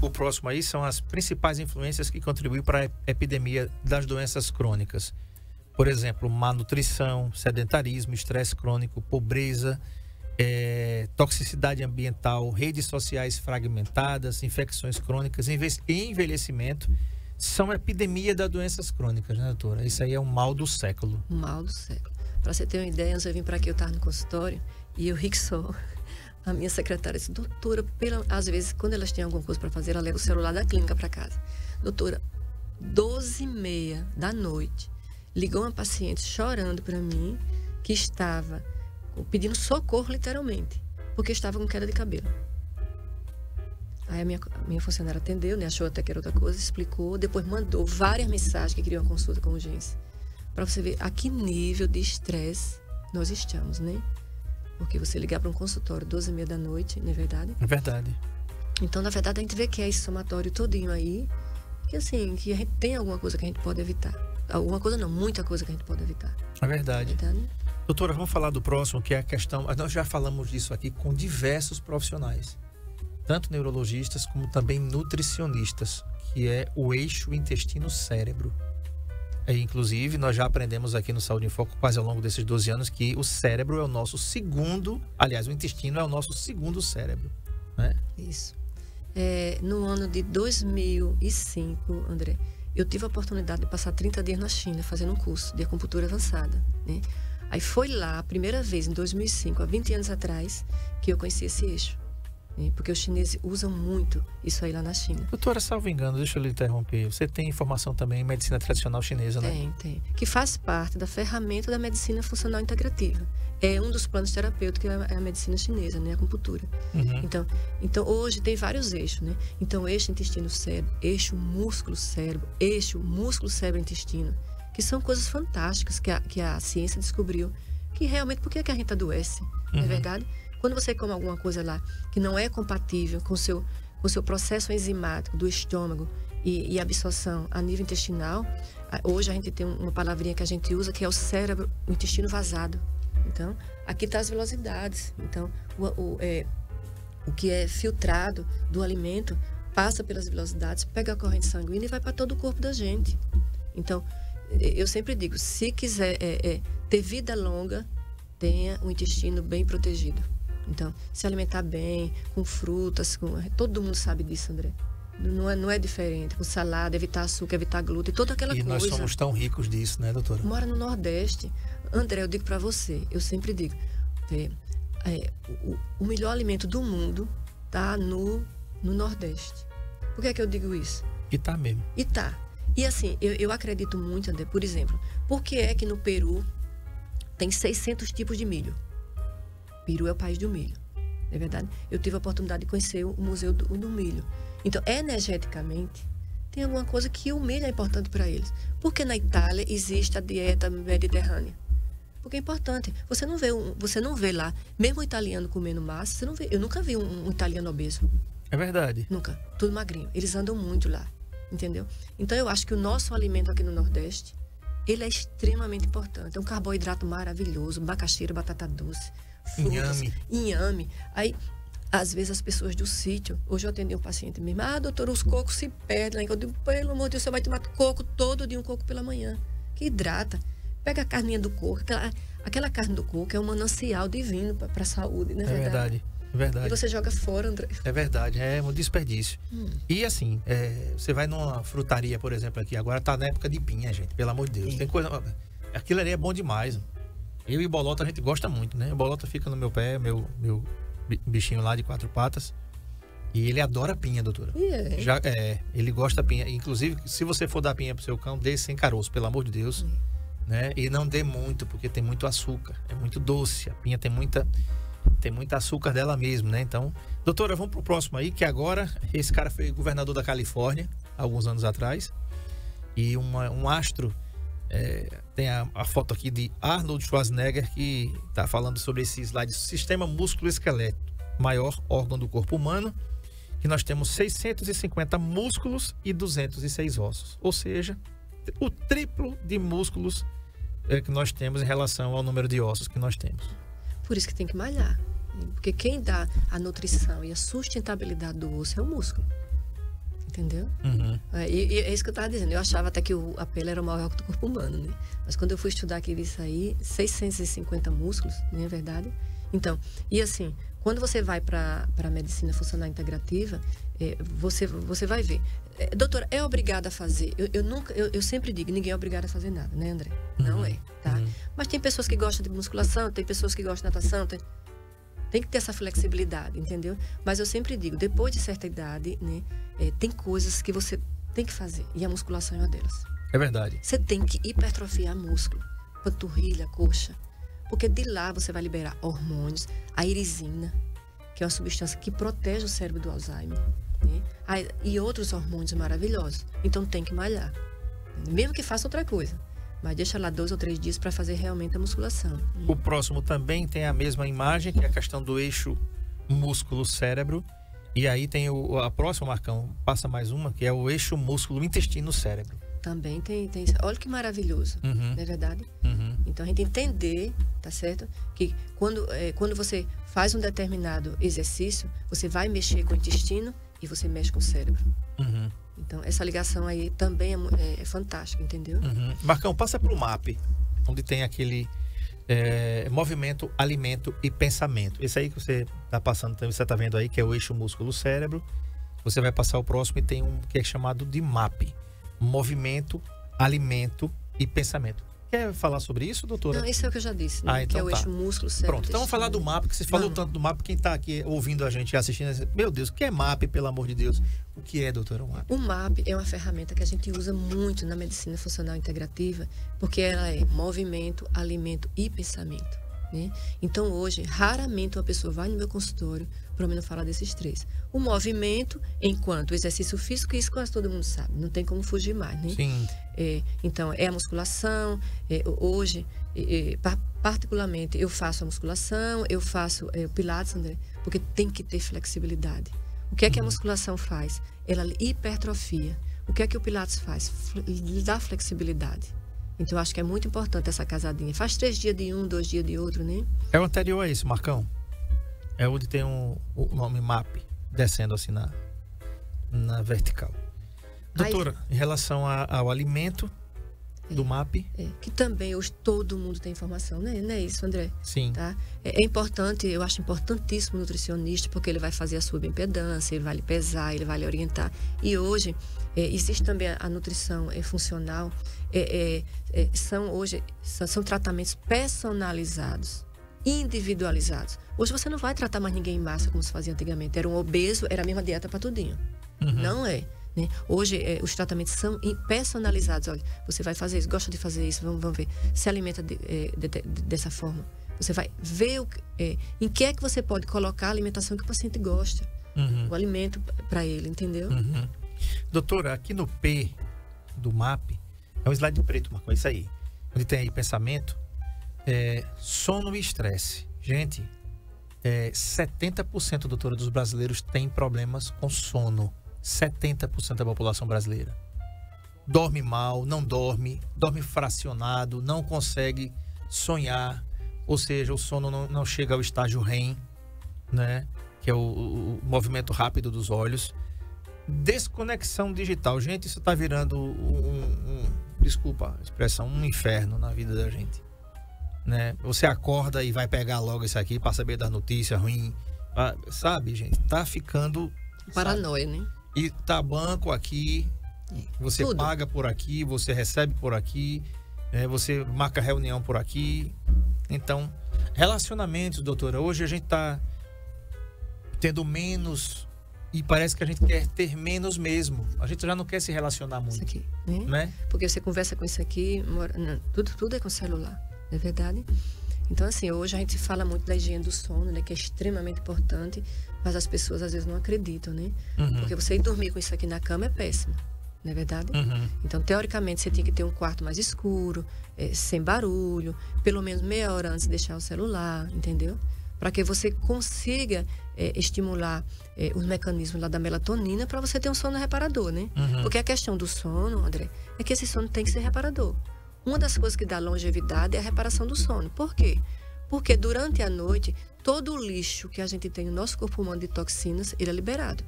S3: O próximo aí são as principais influências que contribuem para a epidemia das doenças crônicas. Por exemplo, má nutrição, sedentarismo, estresse crônico, pobreza, toxicidade ambiental, redes sociais fragmentadas, infecções crônicas e envelhecimento. São a epidemia das doenças crônicas, né, doutora? Isso aí é um mal do século.
S4: Um mal do século. Para você ter uma ideia, antes de eu vim para aqui, eu estava no consultório e eu ri que só. A minha secretária disse, doutora, às vezes, quando elas têm alguma coisa para fazer, ela leva o celular da clínica para casa. Doutora, 12h30 da noite, ligou uma paciente chorando para mim, que estava pedindo socorro, literalmente, porque estava com queda de cabelo. Aí a minha funcionária atendeu, né, achou até que era outra coisa, explicou, depois mandou várias mensagens que queriam uma consulta com urgência. Para você ver a que nível de estresse nós estamos, né? Porque você ligar para um consultório 12h30 da noite, não é verdade?
S3: É verdade.
S4: Então, na verdade, a gente vê que é esse somatório todinho aí, que assim, que a gente tem alguma coisa que a gente pode evitar. Alguma coisa não, muita coisa que a gente pode evitar.
S3: É verdade.
S4: É verdade?
S3: Doutora, vamos falar do próximo, que é a questão... Nós já falamos disso aqui com diversos profissionais, tanto neurologistas como também nutricionistas, que é o eixo intestino-cérebro. Inclusive, nós já aprendemos aqui no Saúde em Foco, quase ao longo desses 12 anos, que o cérebro é o nosso segundo... Aliás, o intestino é o nosso segundo cérebro, né?
S4: Isso. No ano de 2005, André, eu tive a oportunidade de passar 30 dias na China, fazendo um curso de acupuntura avançada, né? Aí foi lá, a primeira vez, em 2005, há 20 anos atrás, que eu conheci esse eixo. Porque os chineses usam muito isso aí lá na China.
S3: Doutora, salvo engano, deixa eu lhe interromper. Você tem informação também em medicina tradicional chinesa, né?
S4: Tem. Que faz parte da ferramenta da medicina funcional integrativa. É um dos planos terapêuticos, é a medicina chinesa, né? A acupuntura. Então, hoje tem vários eixos, né? Então, eixo intestino-cérebro, eixo músculo-cérebro, eixo músculo-cérebro-intestino, que são coisas fantásticas que a ciência descobriu. Que realmente, por que a gente adoece? Não é verdade? Quando você come alguma coisa lá que não é compatível com o seu processo enzimático do estômago e absorção a nível intestinal, hoje a gente tem uma palavrinha que a gente usa que é o cérebro, o intestino vazado. Então, aqui está as velocidades. Então, o que é filtrado do alimento passa pelas velocidades, pega a corrente sanguínea e vai para todo o corpo da gente. Então, eu sempre digo, se quiser ter vida longa, tenha o intestino bem protegido. Então, se alimentar bem, com frutas, todo mundo sabe disso, André. Não é diferente. Com salada, evitar açúcar, evitar glúten, toda aquela coisa.
S3: E nós somos tão ricos disso, né, doutora?
S4: Mora no Nordeste. André, eu digo para você, eu sempre digo, o melhor alimento do mundo tá no Nordeste. Por que é que eu digo isso?
S3: E tá mesmo.
S4: E tá. E assim, eu acredito muito, André, por exemplo, por que é que no Peru tem 600 tipos de milho? Peru é o país do milho, não é verdade? Eu tive a oportunidade de conhecer o Museu do Milho. Então, energeticamente, tem alguma coisa que o milho é importante para eles. Porque na Itália existe a dieta mediterrânea. Porque é importante. Você não vê lá, mesmo o italiano comendo massa, você não vê. Eu nunca vi um italiano obeso.
S3: É verdade.
S4: Nunca. Tudo magrinho. Eles andam muito lá. Entendeu? Então, eu acho que o nosso alimento aqui no Nordeste, ele é extremamente importante. É um carboidrato maravilhoso, macaxeira, batata doce, frutas, inhame. Aí, às vezes, as pessoas do sítio... Hoje eu atendi um paciente mesmo. Doutor, os cocos se perdem. Eu digo, pelo amor de Deus, você vai tomar coco todo dia, um coco pela manhã. Que hidrata. Pega a carninha do coco. Aquela carne do coco é um manancial divino para a saúde, não é verdade?
S3: Verdade. É verdade.
S4: E você joga fora, André.
S3: É verdade, é um desperdício. E assim, você vai numa frutaria, por exemplo, aqui, agora tá na época de pinha, gente, pelo amor de Deus. Tem coisa. Aquilo ali é bom demais. Eu e Bolota a gente gosta muito, né? O Bolota fica no meu pé, meu bichinho lá de 4 patas. E ele adora pinha, doutora. Ele gosta da pinha. Inclusive, se você for dar pinha pro seu cão, dê sem caroço, pelo amor de Deus. Né? E não dê muito, porque tem muito açúcar. É muito doce. A pinha tem muito açúcar dela mesmo, né? Então, doutora, vamos pro próximo aí, que agora esse cara foi governador da Califórnia, alguns anos atrás. E um astro, tem a foto aqui de Arnold Schwarzenegger, que tá falando sobre esse slide, sistema músculo-esqueleto, maior órgão do corpo humano, que nós temos 650 músculos e 206 ossos. Ou seja, o triplo de músculos que nós temos em relação ao número de ossos que nós temos.
S4: Por isso que tem que malhar. Porque quem dá a nutrição e a sustentabilidade do osso é o músculo. Entendeu? E é isso que eu estava dizendo. Eu achava até que a pele era o maior órgão do corpo humano, né? Mas quando eu fui estudar aqui isso aí, 650 músculos, não é verdade? Então, e assim, quando você vai para a medicina funcional integrativa, você vai ver. Doutora, é obrigada a fazer? Eu sempre digo, ninguém é obrigado a fazer nada, né, André? Não é, tá? Mas tem pessoas que gostam de musculação, tem pessoas que gostam de natação, tem que ter essa flexibilidade, entendeu? Mas eu sempre digo, depois de certa idade, né, tem coisas que você tem que fazer, e a musculação é uma delas.
S3: É verdade.
S4: Você tem que hipertrofiar músculo, panturrilha, coxa, porque de lá você vai liberar hormônios, a irisina, que é uma substância que protege o cérebro do Alzheimer, né? E outros hormônios maravilhosos. Então tem que malhar, mesmo que faça outra coisa, mas deixa lá 2 ou 3 dias para fazer realmente a musculação.
S3: O próximo também tem a mesma imagem, que é a questão do eixo músculo-cérebro. E aí tem a próxima, Marcão, passa mais uma, que é o eixo músculo-intestino-cérebro. Também
S4: tem. Olha que maravilhoso, não é verdade? Então a gente entender, tá certo? Que quando você faz um determinado exercício, você vai mexer com o intestino e você mexe com o cérebro. Então essa ligação aí também é fantástica, entendeu?
S3: Marcão, passa pro MAP, onde tem aquele movimento, alimento e pensamento. Esse aí que você tá passando, você tá vendo aí, que é o eixo músculo-cérebro. Você vai passar o próximo e tem um que é chamado de MAP. Movimento, alimento e pensamento. Quer falar sobre isso, doutora?
S4: Não, isso é o que eu já disse, né?
S3: Então
S4: que é o eixo músculo, cérebro.
S3: Pronto, então vamos falar do MAP, que você falou tanto do MAP, quem está aqui ouvindo a gente e assistindo, meu Deus, o que é MAP, pelo amor de Deus? O que é, doutora, o MAP?
S4: O MAP é uma ferramenta que a gente usa muito na medicina funcional integrativa, porque ela é movimento, alimento e pensamento, né? Então hoje, raramente uma pessoa vai no meu consultório para mim não falar desses 3. O movimento, enquanto exercício físico, isso quase todo mundo sabe, não tem como fugir mais, né?
S3: Sim.
S4: Então, é a musculação. Hoje, particularmente, eu faço a musculação, eu faço o Pilates, André, porque tem que ter flexibilidade. O que é que a musculação faz? Ela hipertrofia. O que é que o Pilates faz? Dá flexibilidade. Então, eu acho que é muito importante essa casadinha. Faz 3 dias de um, 2 dias de outro, né?
S3: É o anterior a isso, Marcão. É onde tem o nome MAP, descendo assim na vertical. Doutora, em relação ao alimento do MAP...
S4: que também hoje todo mundo tem informação, né? Não é isso, André?
S3: Sim.
S4: Tá? É importante, eu acho importantíssimo o nutricionista, porque ele vai fazer a sua bioimpedância, ele vai lhe pesar, ele vai lhe orientar. E hoje, existe também a nutrição funcional. São tratamentos personalizados, individualizados. Hoje você não vai tratar mais ninguém em massa como se fazia antigamente. Era um obeso, era a mesma dieta para tudinho. Não é. né? Hoje, os tratamentos são personalizados. Olha, você vai fazer isso, gosta de fazer isso, vamos ver. Se alimenta dessa forma. Você vai ver em que é que você pode colocar a alimentação que o paciente gosta. O alimento para ele, entendeu?
S3: Doutora, aqui no P do MAP, é um slide preto, Marcos, é isso aí. Onde tem aí pensamento, sono e estresse. Gente, 70%, doutora, dos brasileiros tem problemas com sono. 70% da população brasileira. Dorme mal, não dorme fracionado, não consegue sonhar, ou seja, o sono não chega ao estágio REM, né? Que é o movimento rápido dos olhos. Desconexão digital. Gente, isso está virando desculpa a expressão, um inferno na vida da gente, né? Você acorda e vai pegar logo isso aqui para saber das notícias ruins, sabe, gente? Tá ficando...
S4: Paranoia, né?
S3: E tá banco aqui, você
S4: Tudo.
S3: paga por aqui, você recebe por aqui, você marca reunião por aqui. Então, relacionamentos, doutora, hoje a gente tá tendo menos e parece que a gente quer ter menos mesmo. A gente já não quer se relacionar muito.
S4: Isso aqui,
S3: né?
S4: Porque você conversa com isso aqui, tudo é com celular, não é verdade? Então, assim, hoje a gente fala muito da higiene do sono, né? Que é extremamente importante, mas as pessoas às vezes não acreditam, né? Porque você ir dormir com isso aqui na cama é péssimo, não é verdade? Então, teoricamente, você tem que ter um quarto mais escuro, sem barulho, pelo menos meia hora antes de deixar o celular, entendeu? Para que você consiga estimular os mecanismos lá da melatonina para você ter um sono reparador, né? Porque a questão do sono, André, é que esse sono tem que ser reparador. Uma das coisas que dá longevidade é a reparação do sono. Por quê? Porque durante a noite, todo o lixo que a gente tem no nosso corpo humano de toxinas, ele é liberado.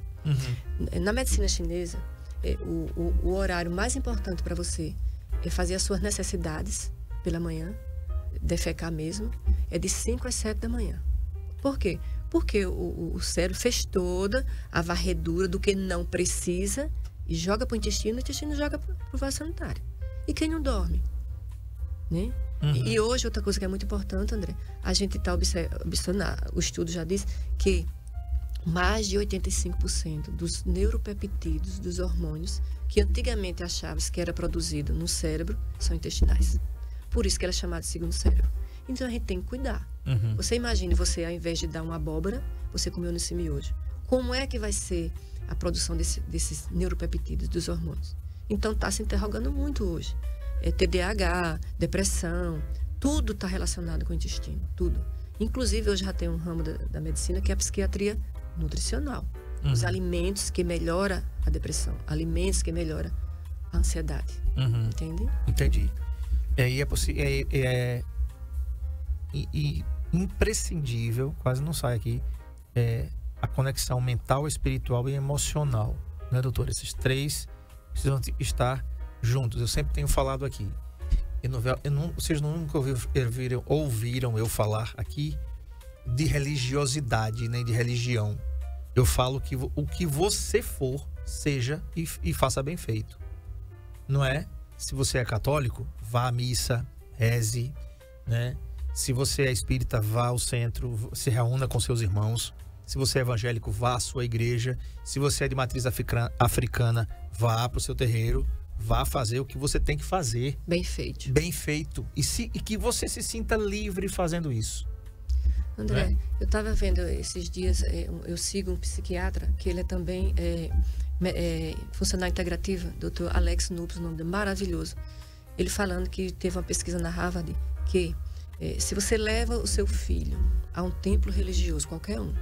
S4: Na medicina chinesa, o horário mais importante para você é fazer as suas necessidades pela manhã, defecar mesmo, é de 5 às 7 da manhã. Por quê? Porque o cérebro fez toda a varredura do que não precisa e joga para o intestino joga para o vaso sanitário. E quem não dorme? Né? E hoje, outra coisa que é muito importante, André, a gente está observando, o estudo já diz que mais de 85% dos neuropeptídeos, dos hormônios, que antigamente achávamos que era produzido no cérebro, são intestinais. Por isso que ela é chamada de segundo cérebro. Então a gente tem que cuidar. Você imagine, você ao invés de dar uma abóbora, você comeu nesse miojo. Como é que vai ser a produção desses neuropeptídeos, dos hormônios? Então está se interrogando muito hoje. TDAH, depressão, tudo está relacionado com o intestino, tudo. Inclusive, hoje já tem um ramo da medicina que é a psiquiatria nutricional. Os alimentos que melhoram a depressão, alimentos que melhoram a ansiedade. Entende?
S3: Entendi. E imprescindível, quase não sai aqui, a conexão mental, espiritual e emocional, né, doutor? Esses três precisam estar juntos. Eu sempre tenho falado aqui. Vocês nunca ouviram eu falar aqui de religiosidade, nem de religião. Eu falo que o que você for, seja e faça bem feito. Não é? Se você é católico, vá à missa, reze, né? Se você é espírita, vá ao centro, se reúna com seus irmãos. Se você é evangélico, vá à sua igreja. Se você é de matriz africana, vá para o seu terreiro. Vá fazer o que você tem que fazer.
S4: Bem feito.
S3: Bem feito. E que você se sinta livre fazendo isso.
S4: André, eu estava vendo esses dias, eu sigo um psiquiatra, que ele é também funcionário integrativo, Dr. Alex Nupes, o nome dele, maravilhoso. Ele falando que teve uma pesquisa na Harvard que se você leva o seu filho a um templo religioso, qualquer um,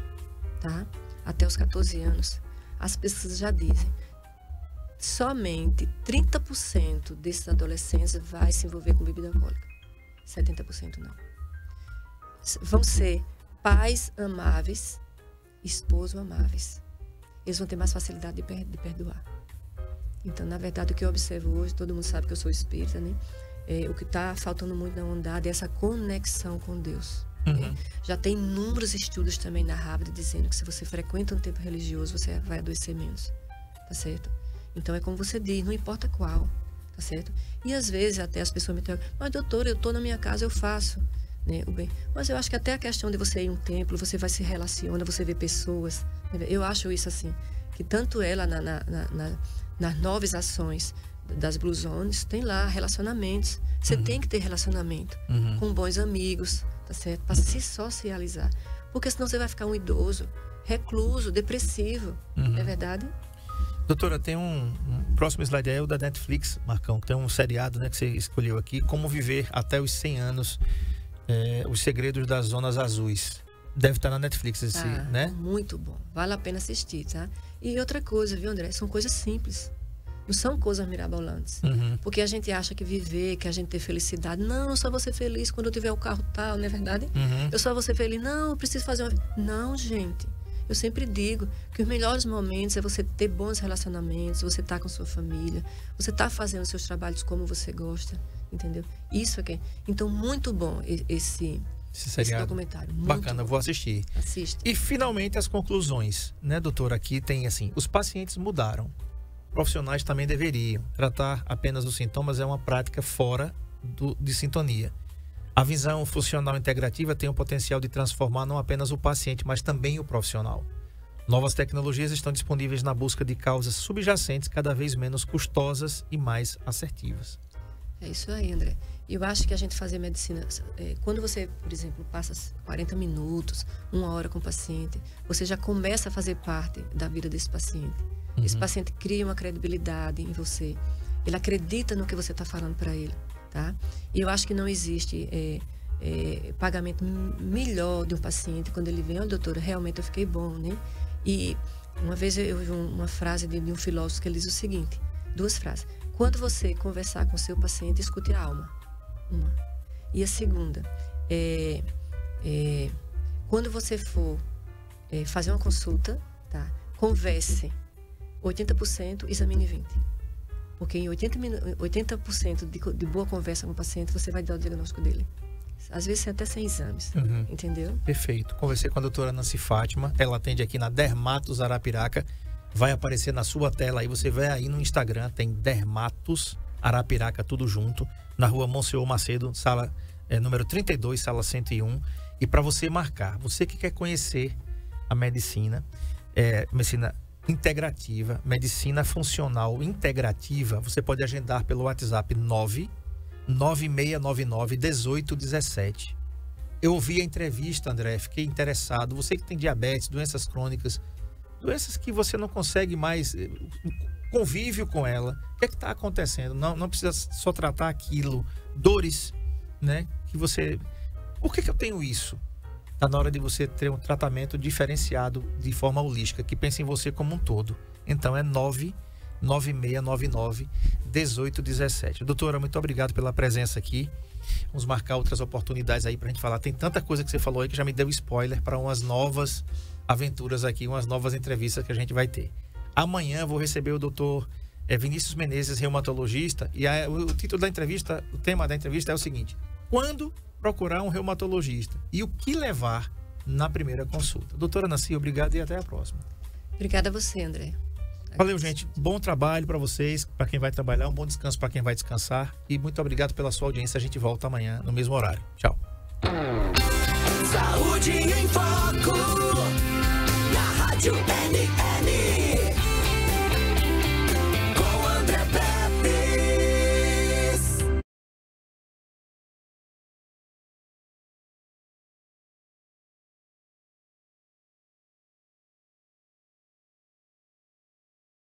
S4: tá? Até os 14 anos, as pesquisas já dizem, somente 30% desses adolescentes vai se envolver com bebida alcoólica. 70% não. Vão ser pais amáveis, esposos amáveis. Eles vão ter mais facilidade de perdoar. Então, na verdade, o que eu observo hoje, todo mundo sabe que eu sou espírita, né? O que está faltando muito na humanidade é essa conexão com Deus. Já tem inúmeros estudos também na Harvard dizendo que se você frequenta um templo religioso, você vai adoecer menos. Tá certo? Então, é como você diz, não importa qual. Tá certo? E às vezes até as pessoas me perguntam, mas doutor, eu estou na minha casa, eu faço. Né, o bem. Mas eu acho que até a questão de você ir em um templo, você vai se relaciona, você vê pessoas. Eu acho isso assim. que tanto ela nas novas ações das Blue Zones, tem lá relacionamentos. Você tem que ter relacionamento com bons amigos, tá certo? Para se socializar. Porque senão você vai ficar um idoso, recluso, depressivo. Não é verdade?
S3: Doutora, tem um próximo slide aí, o da Netflix, Marcão. Tem um seriado, né, que você escolheu aqui, Como Viver até os 100 anos, Os Segredos das Zonas Azuis. Deve estar na Netflix esse, né?
S4: Muito bom. Vale a pena assistir, tá? E outra coisa, viu, André? São coisas simples. Não são coisas mirabolantes. Porque a gente acha que viver, que a gente ter felicidade. Não, eu só vou ser feliz quando eu tiver o carro tal, não é verdade? Eu só vou ser feliz. Não, eu preciso fazer uma... Não, gente. Eu sempre digo que os melhores momentos é você ter bons relacionamentos, você estar com sua família, você estar fazendo seus trabalhos como você gosta, entendeu? Isso é que... Então, muito bom esse documentário. Muito
S3: bacana,
S4: bom.
S3: vou assistir.
S4: Assista.
S3: E finalmente as conclusões, né, doutora? Aqui tem assim, os pacientes mudaram. Profissionais também deveriam. Tratar apenas os sintomas é uma prática fora de sintonia. A visão funcional integrativa tem o potencial de transformar não apenas o paciente, mas também o profissional. Novas tecnologias estão disponíveis na busca de causas subjacentes cada vez menos custosas e mais assertivas.
S4: É isso aí, André. Eu acho que a gente fazer medicina... quando você, por exemplo, passa 40 minutos, 1 hora com o paciente, você já começa a fazer parte da vida desse paciente. Esse paciente cria uma credibilidade em você. Ele acredita no que você está falando para ele. Tá? E eu acho que não existe pagamento melhor de um paciente quando ele vem, olha, doutora, realmente eu fiquei bom, né? E uma vez eu vi uma frase de um filósofo que ele diz o seguinte, 2 frases. Quando você conversar com o seu paciente, escute a alma. Uma. E a segunda, quando você for fazer uma consulta, tá? Converse 80%, examine 20%. Porque em 80% de boa conversa com o paciente, você vai dar o diagnóstico dele. Às vezes até sem exames, entendeu?
S3: Perfeito. Conversei com a doutora Nancy Fátima, ela atende aqui na Dermatos Arapiraca. Vai aparecer na sua tela aí, você vai aí no Instagram, tem Dermatos Arapiraca, tudo junto, na rua Monsenhor Macedo, sala número 32, sala 101. E para você marcar, você que quer conhecer a medicina integrativa, medicina funcional integrativa, você pode agendar pelo WhatsApp 99699-1817. Eu ouvi a entrevista, André, fiquei interessado. Você que tem diabetes, doenças crônicas, doenças que você não consegue mais convívio com ela, o que é que está acontecendo? Não precisa só tratar aquilo, dores, né? Que você... Por que eu tenho isso? Está na hora de você ter um tratamento diferenciado de forma holística, que pensa em você como um todo. Então é 99699-1817. Doutora, muito obrigado pela presença aqui. Vamos marcar outras oportunidades aí para a gente falar. Tem tanta coisa que você falou aí que já me deu spoiler para umas novas aventuras aqui, umas novas entrevistas que a gente vai ter. Amanhã eu vou receber o doutor Vinícius Menezes, reumatologista, e o título da entrevista, o tema da entrevista é o seguinte: quando procurar um reumatologista e o que levar na primeira consulta. Doutora Nancy, obrigado e até a próxima.
S4: Obrigada a você, André.
S3: Valeu, gente. Bom trabalho para vocês, para quem vai trabalhar, um bom descanso para quem vai descansar e muito obrigado pela sua audiência. A gente volta amanhã no mesmo horário. Tchau.
S2: Saúde em Foco, na Rádio NN.